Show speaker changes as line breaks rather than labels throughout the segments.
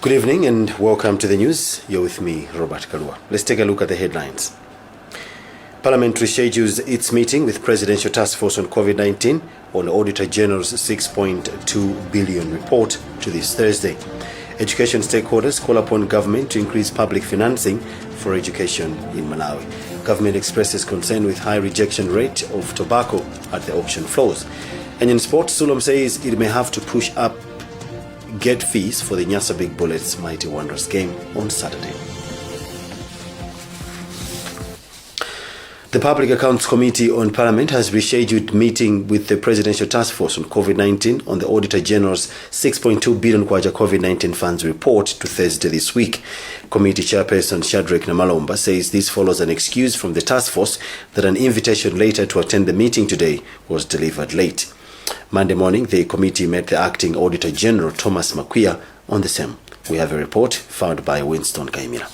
Good evening and welcome to the news. You're with me, Robert Kalua. Let's take a look at the headlines. Parliament reschedules its meeting with Presidential Task Force on COVID-19 on Auditor General's 6.2 billion report to this Thursday. Education stakeholders call upon government to increase public financing for education in Malawi. Government expresses concern with high rejection rate of tobacco at the auction floors. And in sports, Sulom says it may have to push up gate fees for the Nyasa Big Bullets Mighty Wanderers game on Saturday. The Public Accounts Committee on Parliament has rescheduled meeting with the Presidential Task Force on COVID-19 on the Auditor General's 6.2 billion kwacha COVID-19 funds report to Thursday this week. Committee Chairperson Shadrack Namalomba says this follows an excuse from the task force that an invitation later to attend the meeting today was delivered late. Monday morning, the committee met the Acting Auditor General Thomas Makwia on the same. We have a report found by Winston Kaimira.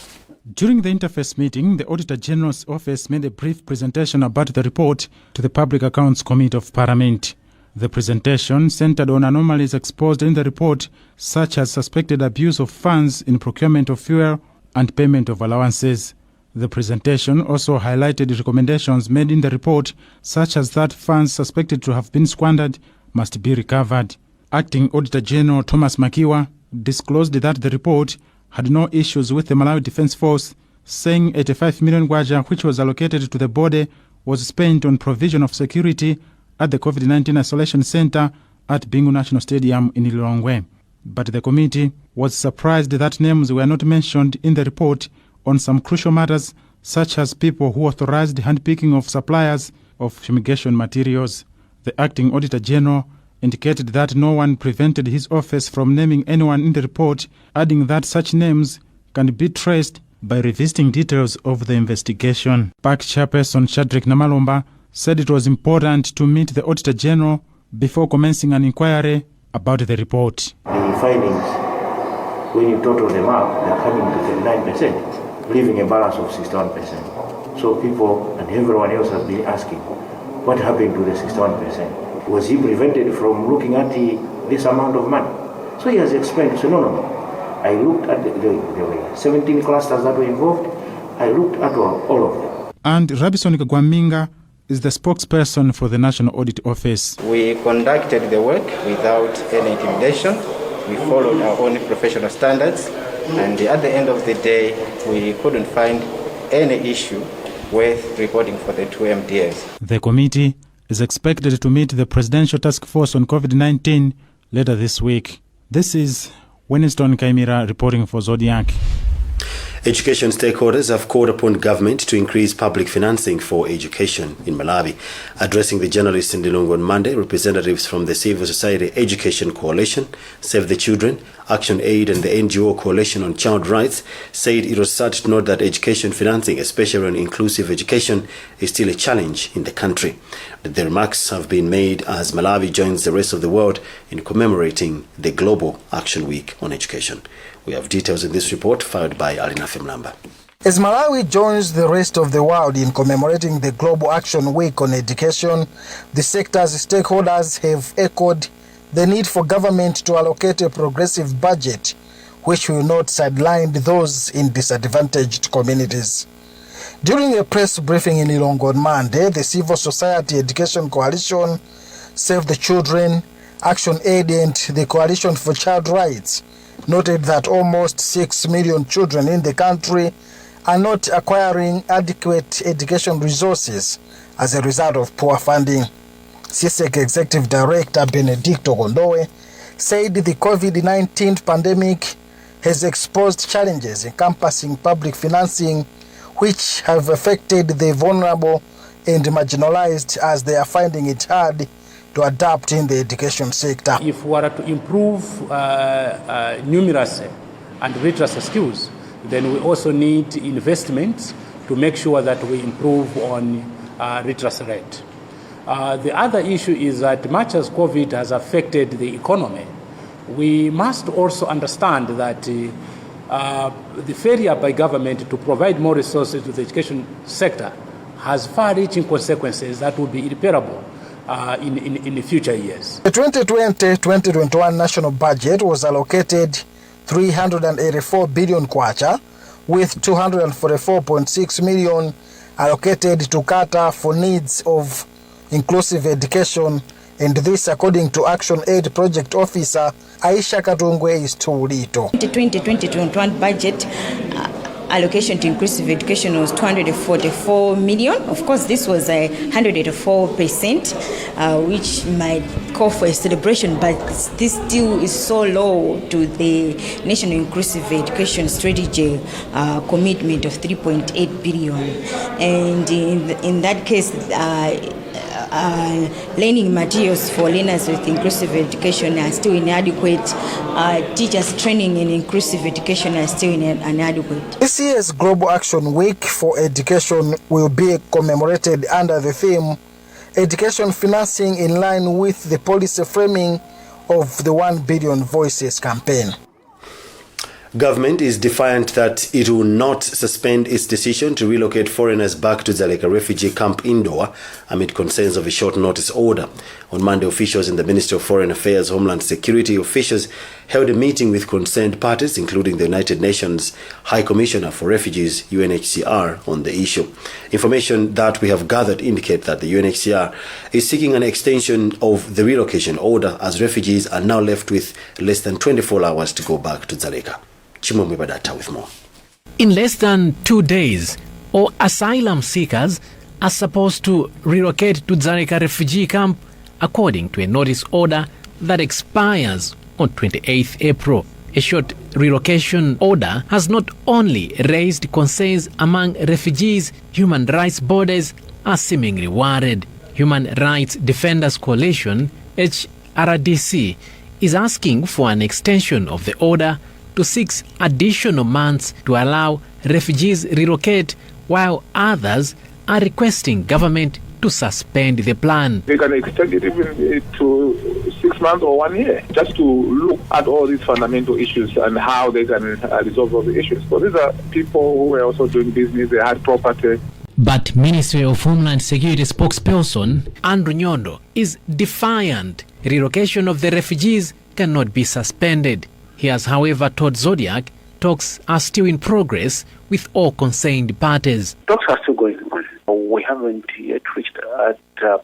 During the interface meeting, the Auditor General's office made a brief presentation about the report to the Public Accounts Committee of Parliament. The presentation centered on anomalies exposed in the report, such as suspected abuse of funds in procurement of fuel and payment of allowances. The presentation also highlighted recommendations made in the report, such as that funds suspected to have been squandered must be recovered. Acting Auditor General Thomas Makwia disclosed that the report had no issues with the Malawi Defence Force, saying 85 million kwacha, which was allocated to the body, was spent on provision of security at the COVID-19 Isolation Center at Bingu National Stadium in Lilongwe. But the committee was surprised that names were not mentioned in the report on some crucial matters, such as people who authorized handpicking of suppliers of fumigation materials. The Acting Auditor General indicated that no one prevented his office from naming anyone in the report, adding that such names can be traced by revisiting details of the investigation. PAC Chairperson Shadrack Namalomba said it was important to meet the Auditor General before commencing an inquiry about the report.
The findings, when you total them up, they're coming to 39%, leaving a balance of 61%. So people and everyone else has been asking, what happened to the 61%? Was he prevented from looking at this amount of money? So he has explained, so no. I looked at there were 17 clusters that were involved. I looked at all of them.
And Rabison Kwagwanji is the spokesperson for the National Audit Office.
We conducted the work without any intimidation. We followed our own professional standards, and at the end of the day, we couldn't find any issue with reporting for the two MDAs.
The committee is expected to meet the Presidential Task Force on COVID-19 later this week. This is Winston Kaimira reporting for Zodiak.
Education stakeholders have called upon government to increase public financing for education in Malawi. Addressing the journalists in Lilongwe on Monday, representatives from the Civil Society Education Coalition, Save the Children, Action Aid and the NGO Coalition on Child Rights said it was sad to note that education financing, especially on inclusive education, is still a challenge in the country. The remarks have been made as Malawi joins the rest of the world in commemorating the Global Action Week on Education. We have details in this report filed by Alina Femlamba.
As Malawi joins the rest of the world in commemorating the Global Action Week on Education, the sector's stakeholders have echoed the need for government to allocate a progressive budget which will not sideline those in disadvantaged communities. During a press briefing in Lilongwe on Monday, the Civil Society Education Coalition, Save the Children, Action Aid and the Coalition for Child Rights noted that almost 6 million children in the country are not acquiring adequate education resources as a result of poor funding. CSEC Executive Director Benedicto Gondowe said the COVID-19 pandemic has exposed challenges encompassing public financing which have affected the vulnerable and marginalized as they are finding it hard to adapt in the education sector.
If we are to improve numeracy and literacy skills, then we also need investments to make sure that we improve on literacy rate. The other issue is that much as COVID has affected the economy, we must also understand that the failure by government to provide more resources to the education sector has far-reaching consequences that will be irreparable in the future years.
The 2020-2021 national budget was allocated 384 billion kwacha, with 244.6 million allocated to Qatar for needs of inclusive education, and this according to Action Aid Project Officer Aisha Katungwe is too little.
2020-2021 budget allocation to inclusive education was 244 million. Of course, this was 184%, which might call for a celebration, but this still is so low to the National Inclusive Education Strategy commitment of 3.8 billion. And in that case, learning materials for learners with inclusive education are still inadequate. Teachers training in inclusive education are still inadequate.
This year's Global Action Week for Education will be commemorated under the theme Education Financing, in line with the policy framing of the 1 Billion Voices campaign.
Government is defiant that it will not suspend its decision to relocate foreigners back to Zaleka refugee camp indoor amid concerns of a short notice order. On Monday, officials in the Ministry of Foreign Affairs, Homeland Security officials held a meeting with concerned parties, including the United Nations High Commissioner for Refugees, UNHCR, on the issue. Information that we have gathered indicate that the UNHCR is seeking an extension of the relocation order, as refugees are now left with less than 24 hours to go back to Zaleka. Mibawa with more.
In less than 2 days, all asylum seekers are supposed to relocate to Zaleka refugee camp according to a notice order that expires on 28th April. A short relocation order has not only raised concerns among refugees, human rights bodies are seemingly worried. Human Rights Defenders Coalition, HRDC, is asking for an extension of the order to 6 additional months to allow refugees relocate, while others are requesting government to suspend the plan.
They can extend it even to 6 months or 1 year, just to look at all these fundamental issues and how they can resolve all the issues. So these are people who were also doing business, they had property.
But Ministry of Homeland Security spokesperson Andrew Nyondo is defiant. Relocation of the refugees cannot be suspended. He has, however, told Zodiak talks are still in progress with all concerned parties.
Talks are still going on. We haven't yet reached a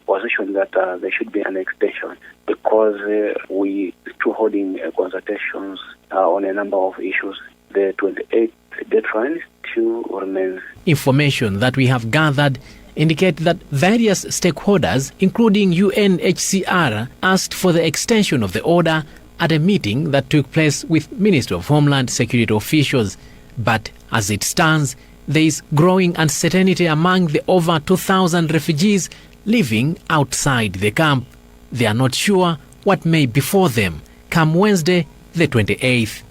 position that there should be an extension, because we still holding consultations on a number of issues. The 28th deadline still remains.
Information that we have gathered indicate that various stakeholders, including UNHCR, asked for the extension of the order at a meeting that took place with Ministry of Homeland Security officials. But as it stands, there is growing uncertainty among the over 2,000 refugees living outside the camp. They are not sure what may befall them come Wednesday, the 28th.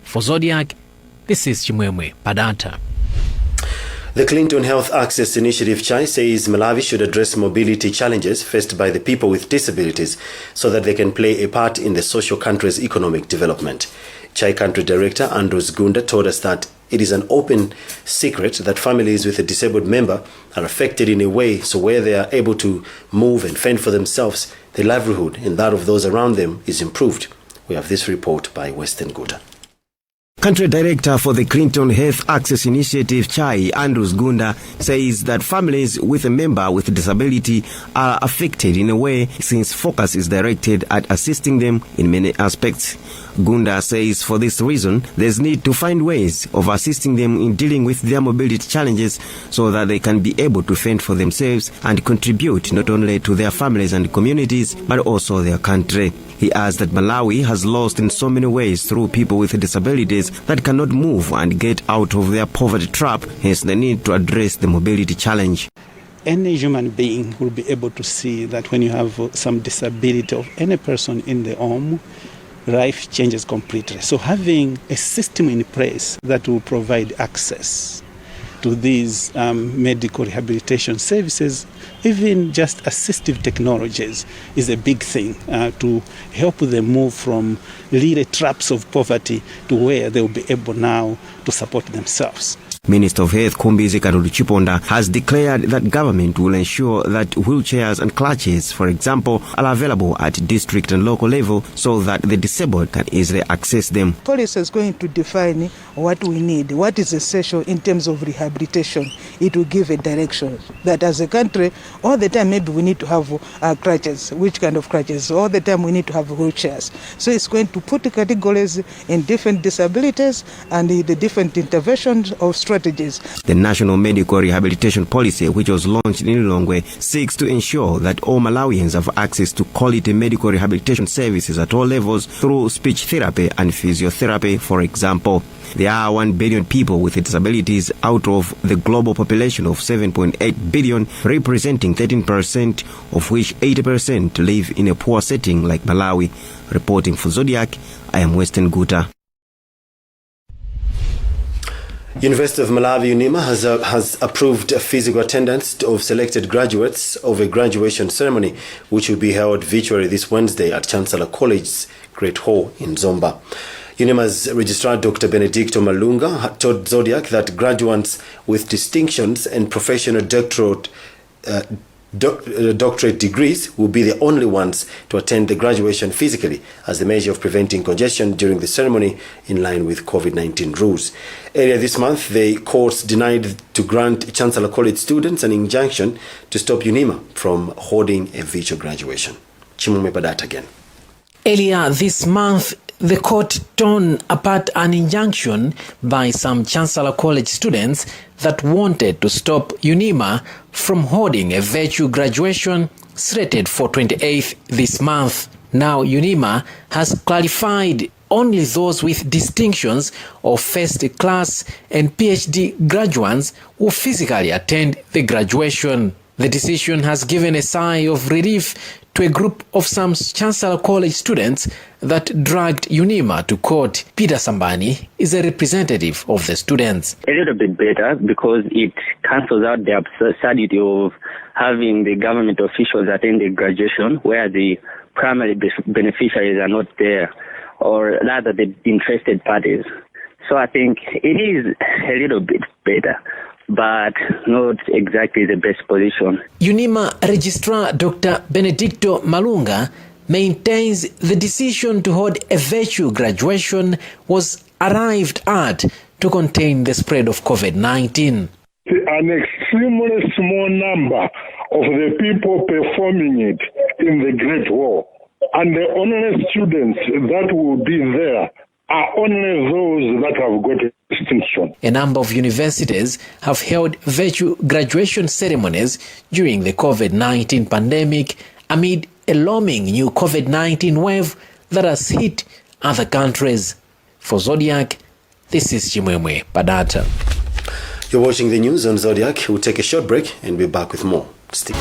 For Zodiac, this is Chimwemwe Padata.
The Clinton Health Access Initiative CHAI says Malawi should address mobility challenges faced by the people with disabilities so that they can play a part in the social country's economic development. CHAI Country Director Andrews Gunda told us that it is an open secret that families with a disabled member are affected in a way so where they are able to move and fend for themselves, their livelihood and that of those around them is improved. We have this report by Western Gunda.
Country Director for the Clinton Health Access Initiative, CHAI, Andrews Gunda, says that families with a member with a disability are affected in a way since focus is directed at assisting them in many aspects. Gunda says for this reason, there's need to find ways of assisting them in dealing with their mobility challenges so that they can be able to fend for themselves and contribute not only to their families and communities, but also their country. He adds that Malawi has lost in so many ways through people with disabilities that cannot move and get out of their poverty trap, hence the need to address the mobility challenge.
Any human being will be able to see that when you have some disability of any person in the home, life changes completely. So having a system in place that will provide access to these medical rehabilitation services, even just assistive technologies, is a big thing to help them move from really traps of poverty to where they will be able now to support themselves.
Minister of Health Kumbizi Chiponda has declared that government will ensure that wheelchairs and crutches, for example, are available at district and local level so that the disabled can easily access them.
Policy is going to define what we need, what is essential in terms of rehabilitation. It will give a direction that as a country, all the time maybe we need to have crutches. Which kind of crutches? All the time we need to have wheelchairs. So it's going to put categories in different disabilities and the different interventions of strategies.
The National Medical Rehabilitation Policy, which was launched in Lilongwe, seeks to ensure that all Malawians have access to quality medical rehabilitation services at all levels through speech therapy and physiotherapy, for example. There are 1 billion people with disabilities out of the global population of 7.8 billion, representing 13%, of which 80% live in a poor setting like Malawi. Reporting for Zodiak, I am Western Guta.
University of Malawi UNIMA has approved physical attendance of selected graduates of a graduation ceremony which will be held virtually this Wednesday at Chancellor College's Great Hall in Zomba. UNIMA's Registrar Dr. Benedicto Malunga told Zodiac that graduates with distinctions and professional doctorate degrees will be the only ones to attend the graduation physically as a measure of preventing congestion during the ceremony in line with COVID-19 rules. Earlier this month, the courts denied to grant Chancellor College students an injunction to stop UNIMA from holding a virtual graduation. Chimume Badat again.
Earlier this month, the court torn apart an injunction by some Chancellor College students that wanted to stop UNIMA from holding a virtual graduation slated for 28th this month. Now UNIMA has clarified only those with distinctions of first class and PhD graduates who physically attend the graduation. The decision has given a sigh of relief to a group of some Chancellor College students that dragged UNIMA to court. Peter Sambani is a representative of the students.
A little bit better because it cancels out the absurdity of having the government officials attend the graduation where the primary beneficiaries are not there, or rather the interested parties. So I think it is a little bit better, but not exactly the best position.
UNIMA Registrar Dr. Benedicto Malunga maintains the decision to hold a virtual graduation was arrived at to contain the spread of COVID-19.
An extremely small number of the people performing it in the Great Hall, and the only students that will be there are only those that have got a distinction.
A number of universities have held virtual graduation ceremonies during the COVID-19 pandemic amid a alarming new COVID-19 wave that has hit other countries. For Zodiac, this is Chimwemwe Padata.
You're watching the news on Zodiac. We'll take a short break and be back with more. Stick.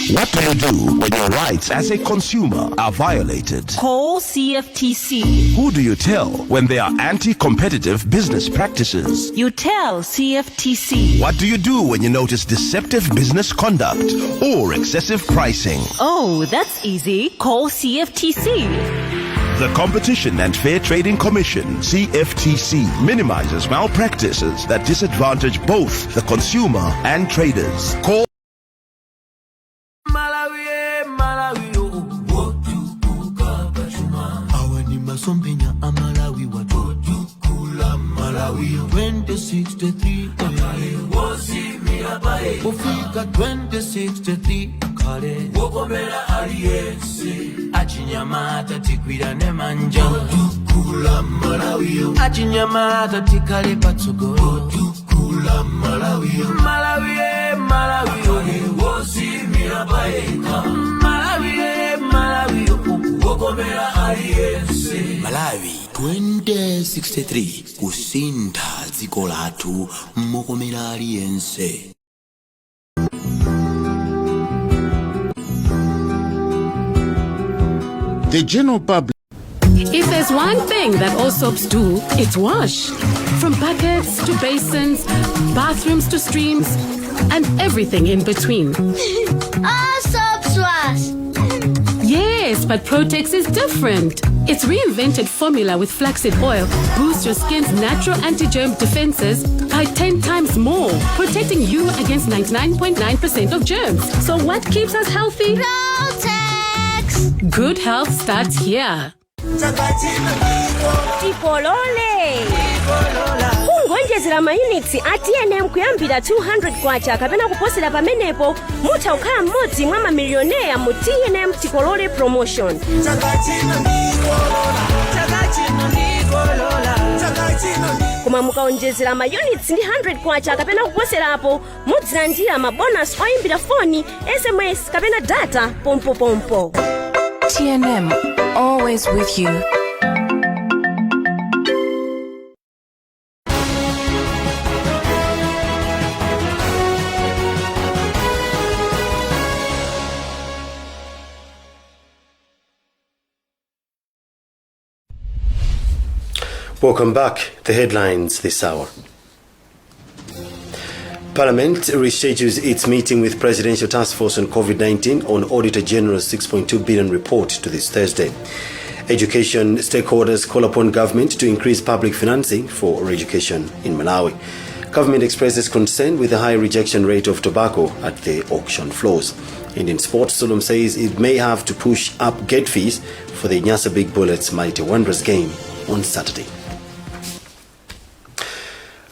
What do you do when your rights as a consumer are violated?
Call CFTC.
Who do you tell when there are anti-competitive business practices?
You tell CFTC.
What do you do when you notice deceptive business conduct or excessive pricing?
Oh, that's easy. Call CFTC.
The Competition and Fair Trading Commission, CFTC, minimizes malpractices that disadvantage both the consumer and traders. Call
Sombenya Malawi watukula Malawi 2063 Ufika 2063 kale Wokomera aliyense Achinyamata tikwira ne manja Watukula Malawi Achinyamata tikale patsogolo Watukula Malawi Malawi Wosimira baeka Malawi Wokomera aliyense Malawi 2063 kusinda dziko lathu mokomera aliyense.
The general public.
If there's one thing that all soaps do, it's wash. From buckets to basins, bathrooms to streams, and everything in between.
All soaps wash.
Yes, but Protex is different. Its reinvented formula with flaxseed oil boosts your skin's natural anti-germ defenses by 10 times more, protecting you against 99.9% of germs. So what keeps us healthy? Protex! Good health starts here.
Kungonjezera mayunitsi ATNM kuyambira 200 kwacha kapena kuposera pamenepo mutha kukhala mmodzi mwa mamilioneya mu TNM Tikolole promotion. Koma mukaonjezera mayunitsi ndi 100 kwacha kapena kuposerapo mudzilandira mabonus oyimbira foni, SMS kapena data pompo.
TNM, always with you.
Welcome back. The headlines this hour. Parliament reschedules its meeting with Presidential Task Force on COVID-19 on Auditor General's 6.2 billion report to this Thursday. Education stakeholders call upon government to increase public financing for education in Malawi. Government expresses concern with the high rejection rate of tobacco at the auction floors. And in sports, Solom says it may have to push up gate fees for the Nyasa Big Bullets Mighty Wanderers game on Saturday.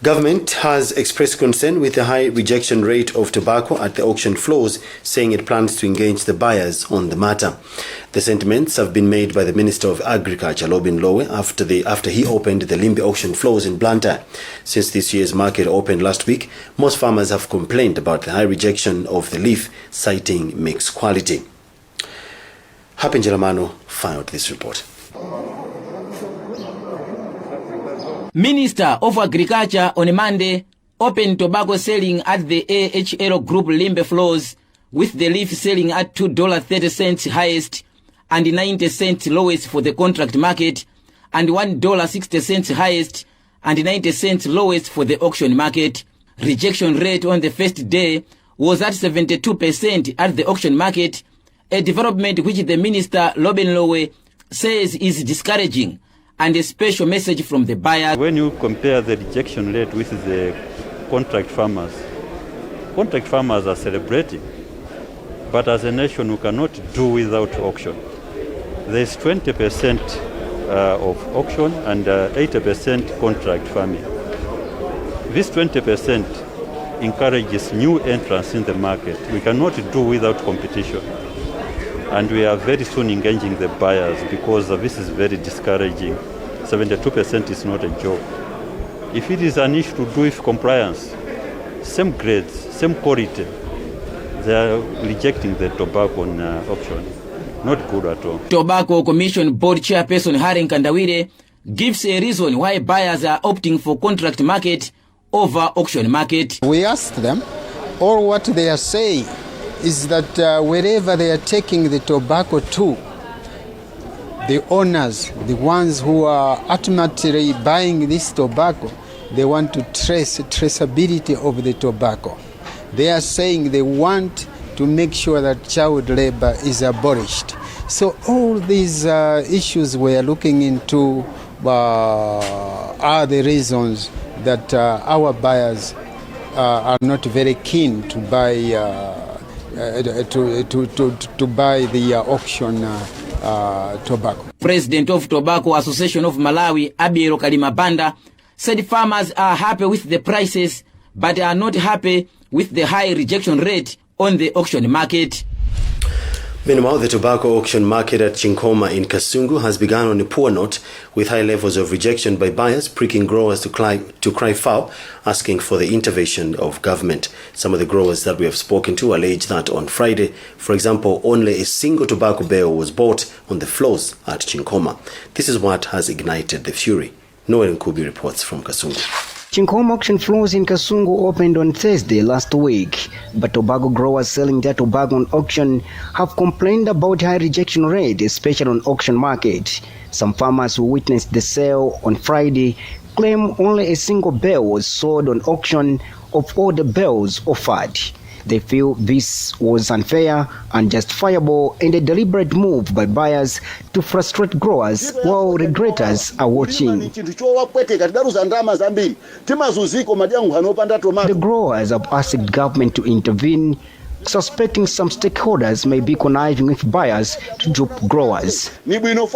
Government has expressed concern with the high rejection rate of tobacco at the auction floors, saying it plans to engage the buyers on the matter. The sentiments have been made by the Minister of Agriculture, Lobin Lowe, after he opened the Limbe auction floors in Blantyre. Since this year's market opened last week, most farmers have complained about the high rejection of the leaf, citing mixed quality. Happy Njelamano filed this report.
Minister of Agriculture on Monday opened tobacco selling at the AHL Group Limbe floors, with the leaf selling at $2.30 highest and 90 cents lowest for the contract market, and $1.60 highest and 90 cents lowest for the auction market. Rejection rate on the first day was at 72% at the auction market, a development which the Minister Lobin Lowe says is discouraging, and a special message from the buyer.
When you compare the rejection rate with the contract farmers are celebrating. But as a nation, we cannot do without auction. There's 20% of auction and 80% contract farming. This 20% encourages new entrants in the market. We cannot do without competition. And we are very soon engaging the buyers, because this is very discouraging. 72% is not a joke. If it is an issue to do with compliance, same grades, same quality, they are rejecting the tobacco on auction. Not good at all.
Tobacco Commission Board Chairperson Haren Kandawire gives a reason why buyers are opting for contract market over auction market.
We asked them, or what they are saying is that wherever they are taking the tobacco to, the owners, the ones who are ultimately buying this tobacco, they want to traceability of the tobacco. They are saying they want to make sure that child labor is abolished. So all these issues we are looking into are the reasons that our buyers are not very keen to buy to buy the auction tobacco.
President of Tobacco Association of Malawi, Abiero Kalimabanda, said farmers are happy with the prices but are not happy with the high rejection rate on the auction market.
Meanwhile, the tobacco auction market at Chinkoma in Kasungu has begun on a poor note, with high levels of rejection by buyers pricking growers to cry foul, asking for the intervention of government. Some of the growers that we have spoken to allege that on Friday, for example, only a single tobacco bale was bought on the floors at Chinkoma. This is what has ignited the fury. Noel Nkubi reports from Kasungu.
Chinkoma auction floors in Kasungu opened on Thursday last week, but tobacco growers selling their tobacco on auction have complained about high rejection rate, especially on auction market. Some farmers who witnessed the sale on Friday claim only a single bale was sold on auction of all the bales offered. They feel this was unfair, unjustifiable, and a deliberate move by buyers to frustrate growers while regretors are watching. The growers have asked government to intervene, suspecting some stakeholders may be conniving with buyers to dupe growers. AHL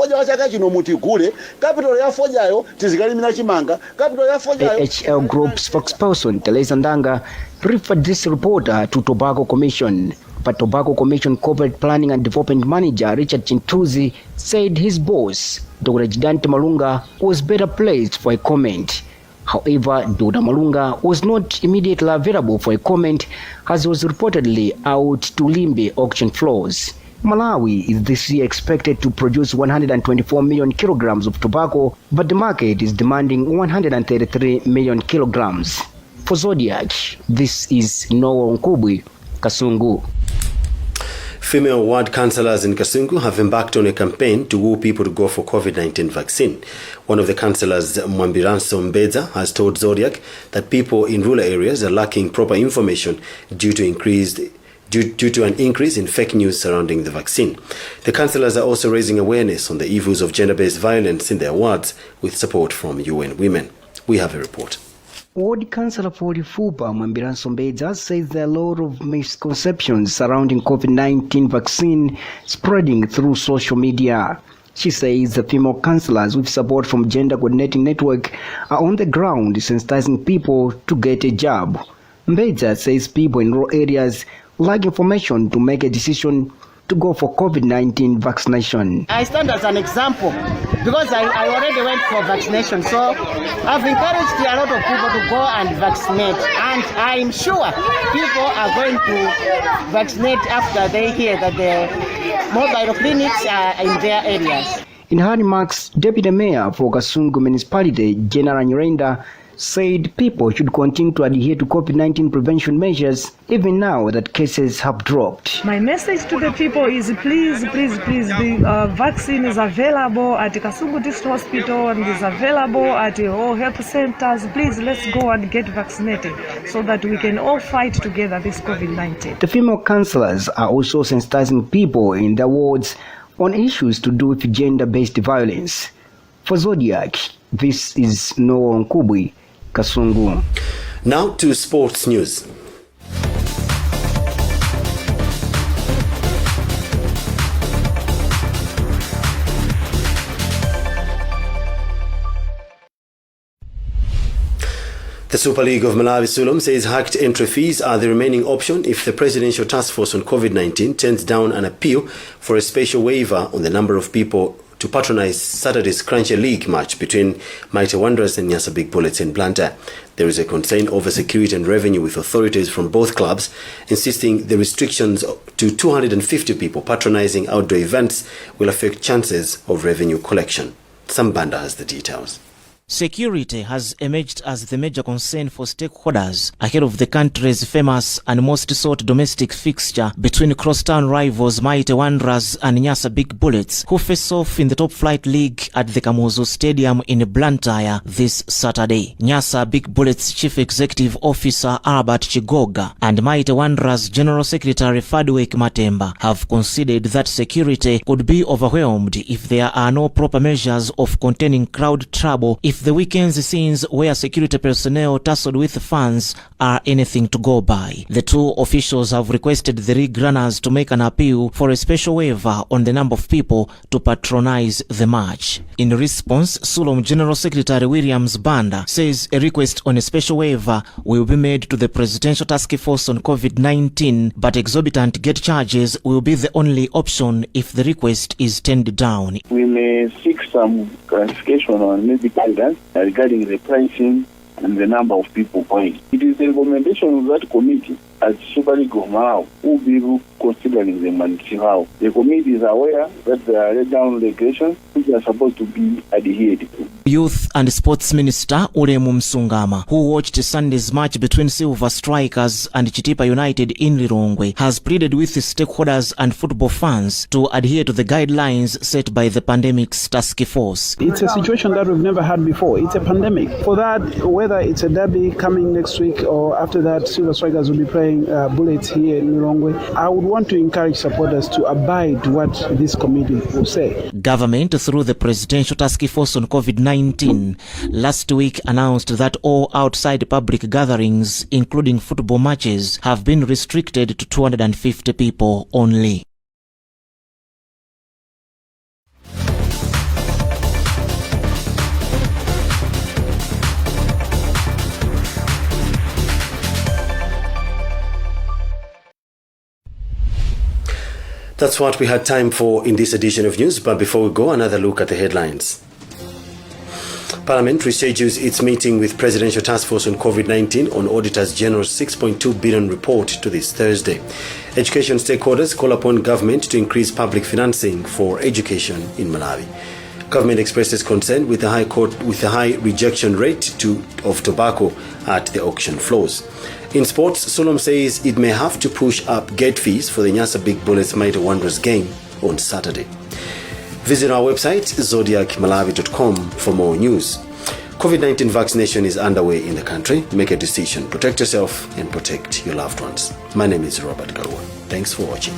Group spokesperson Teresa Ndanga referred this reporter to Tobacco Commission, but Tobacco Commission Corporate Planning and Development Manager Richard Chintuzi said his boss, Dr. Jidante Malunga, was better placed for a comment. However, Dr. Malunga was not immediately available for a comment as he was reportedly out to Limbe auction floors. Malawi is this year expected to produce 124 million kilograms of tobacco, but the market is demanding 133 million kilograms. For Zodiak, this is Noah Nkubwi, Kasungu.
Female ward councillors in Kasungu have embarked on a campaign to woo people to go for COVID-19 vaccine. One of the councillors, Mwambiranso Mbedza, has told Zodiak that people in rural areas are lacking proper information due to an increase in fake news surrounding the vaccine. The councillors are also raising awareness on the evils of gender-based violence in their wards with support from UN Women. We have a report.
Ward Councillor for Ifupa, Mwambiranso Mbedza, says there are a lot of misconceptions surrounding COVID-19 vaccine spreading through social media. She says the female councillors with support from Gender Coordinating Network are on the ground sensitizing people to get a jab. Mbedza says people in rural areas lack information to make a decision to go for COVID-19 vaccination.
I stand as an example because I already went for vaccination, so I've encouraged a lot of people to go and vaccinate, and I'm sure people are going to vaccinate after they hear that the mobile clinics are in their areas.
In her remarks, Deputy Mayor for Kasungu Municipality, General Nyirenda, said people should continue to adhere to COVID-19 prevention measures even now that cases have dropped.
My message to the people is please, the vaccine is available at Kasungu District Hospital and is available at all health centers. Please, let's go and get vaccinated so that we can all fight together this COVID-19.
The female councillors are also sensitizing people in their wards on issues to do with gender-based violence. For Zodiak, this is Noah Nkubwi, Kasungu.
Now to sports news. The Super League of Malawi Sulum says hacked entry fees are the remaining option if the Presidential Task Force on COVID-19 turns down an appeal for a special waiver on the number of people to patronize Saturday's Crunchy League match between Mighty Wanderers and Nyasa Big Bullets in Blantyre. There is a concern over security and revenue with authorities from both clubs, insisting the restrictions to 250 people patronizing outdoor events will affect chances of revenue collection. Sambanda has the details.
Security has emerged as the major concern for stakeholders ahead of the country's famous and most sought domestic fixture between crosstown rivals Mighty Wanderers and Nyasa Big Bullets, who face off in the top flight league at the Kamuzu Stadium in Blantyre this Saturday. Nyasa Big Bullets Chief Executive Officer Albert Chigoga and Mighty Wanderers General Secretary Fadwek Matemba have considered that security could be overwhelmed if there are no proper measures of containing crowd trouble if the weekend's scenes where security personnel tussled with fans are anything to go by. The two officials have requested the league runners to make an appeal for a special waiver on the number of people to patronize the match. In response, Sulum General Secretary Williams Banda says a request on a special waiver will be made to the Presidential Task Force on COVID-19, but exorbitant gate charges will be the only option if the request is turned down.
We may seek some clarification on maybe guidance regarding the pricing and the number of people going. It is the recommendation of that committee at Super League of Malawi who will be considering them and see how. The committee is aware that there are laid-down regulations which are supposed to be adhered to.
Youth and Sports Minister Ulemu Msungama, who watched Sunday's match between Silver Strikers and Chitipa United in Lilongwe, has pleaded with the stakeholders and football fans to adhere to the guidelines set by the pandemic's task force.
It's a situation that we've never had before. It's a pandemic. For that, whether it's a derby coming next week or after that, Silver Strikers will be playing supplying bullets here in Milongwe. I would want to encourage supporters to abide what this committee will say.
Government, through the Presidential Task Force on COVID-19, last week announced that all outside public gatherings, including football matches, have been restricted to 250 people only.
That's what we had time for in this edition of news, but before we go, another look at the headlines. Parliament reschedules its meeting with Presidential Task Force on COVID-19 on Auditor's General's 6.2 billion report to this Thursday. Education stakeholders call upon government to increase public financing for education in Malawi. Government expresses concern with the high rejection rate of tobacco at the auction floors. In sports, Solom says it may have to push up gate fees for the Nyasa Big Bullets Mighty Wanderers game on Saturday. Visit our website, zodiacmalawi.com, for more news. COVID-19 vaccination is underway in the country. Make a decision. Protect yourself and protect your loved ones. My name is Robert Karua. Thanks for watching.